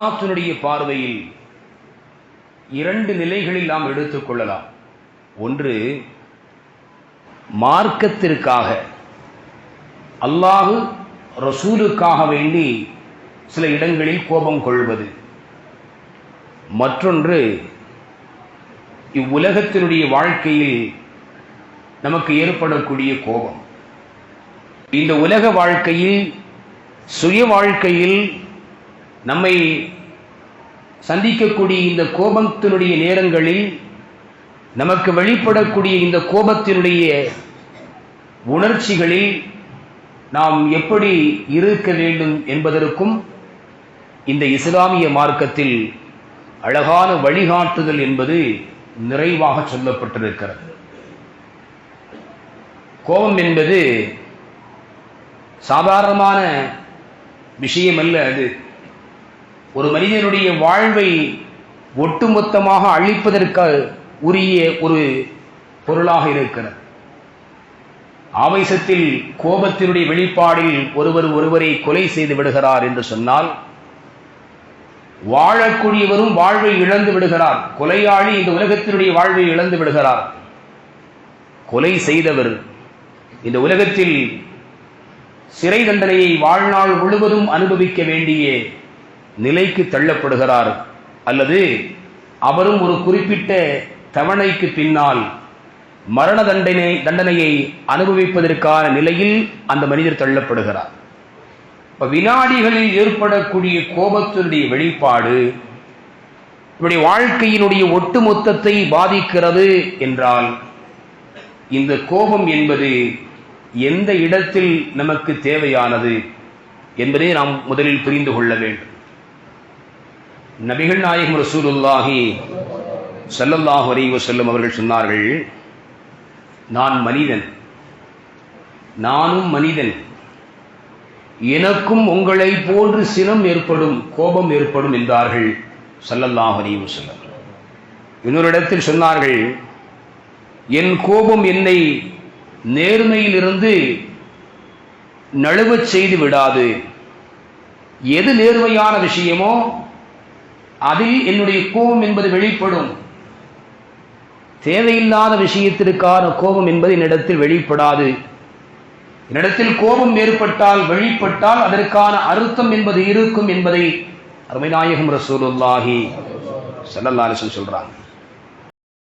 இஸ்லாத்தினுடைய பார்வையில் இரண்டு நிலைகளில் நாம் எடுத்துக்கொள்ளலாம். ஒன்று, மார்க்கத்திற்காக அல்லாஹ் ரசூலுக்காக வேண்டி சில இடங்களில் கோபம் கொள்வது. மற்றொன்று, இவ்வுலகத்தினுடைய வாழ்க்கையில் நமக்கு ஏற்படக்கூடிய கோபம். இந்த உலக வாழ்க்கையில், சுய வாழ்க்கையில் நம்மை சந்திக்கக்கூடிய இந்த கோபத்தினுடைய நேரங்களில் நமக்கு வெளிப்படக்கூடிய இந்த கோபத்தினுடைய உணர்ச்சிகளில் நாம் எப்படி இருக்க வேண்டும் என்பதற்கும் இந்த இஸ்லாமிய மார்க்கத்தில் அழகான வழிகாட்டுதல் என்பது நிறைவாக சொல்லப்பட்டிருக்கிறது. கோபம் என்பது சாதாரணமான விஷயம் அல்ல. அது ஒரு மனிதனுடைய வாழ்வை ஒட்டுமொத்தமாக அழிப்பதற்கு உரிய ஒரு பொருளாக இருக்கிறது. ஆவேசத்தில், கோபத்தினுடைய வெளிப்பாடில் ஒருவரை கொலை செய்து விடுகிறார் என்று சொன்னால், வாழக்கூடியவரும் வாழ்வை இழந்து விடுகிறார். கொலையாளி இந்த உலகத்தினுடைய வாழ்வை இழந்து விடுகிறார். கொலை செய்தவர் இந்த உலகத்தில் சிறை தண்டனையை வாழ்நாள் முழுவதும் அனுபவிக்க வேண்டிய நிலைக்கு தள்ளப்படுகிறார். அல்லது அவரும் ஒரு குறிப்பிட்ட தவணைக்கு பின்னால் மரண தண்டனையை அனுபவிப்பதற்கான நிலையில் அந்த மனிதர் தள்ளப்படுகிறார். வினாடிகளில் ஏற்படக்கூடிய கோபத்தினுடைய வெளிப்பாடு இவருடைய வாழ்க்கையினுடைய ஒட்டுமொத்தத்தை பாதிக்கிறது என்றால், இந்த கோபம் என்பது எந்த இடத்தில் நமக்கு தேவையானது என்பதை நாம் முதலில் புரிந்து கொள்ள வேண்டும். நபிகள் நாயகம் ரசூலுல்லாஹி ஸல்லல்லாஹு அலைஹி வஸல்லம் அவர்கள் சொன்னார்கள், நான் மனிதன், நானும் மனிதன், எனக்கும் உங்களை போன்று சினம் ஏற்படும், கோபம் ஏற்படும் என்றார்கள் ஸல்லல்லாஹு அலைஹி வஸல்லம். இன்னொரு இடத்தில் சொன்னார்கள், என் கோபம் என்னை நேர்மையிலிருந்து நழுவச் செய்து விடாது. எது நேர்மையான விஷயமோ அதில் என்னுடைய கோபம் என்பது வெளிப்படும். தேவையில்லாத விஷயத்திற்கான கோபம் என்பது என்னிடத்தில் வெளிப்படாது. என்னிடத்தில் கோபம் ஏற்பட்டால், வெளிப்பட்டால் அதற்கான அர்த்தம் என்பது இருக்கும் என்பதை அருமை நாயகம் ரசூலுல்லாஹி ஸல்லல்லாஹு அலைஹி வஸல்லம் சொல்றாங்க.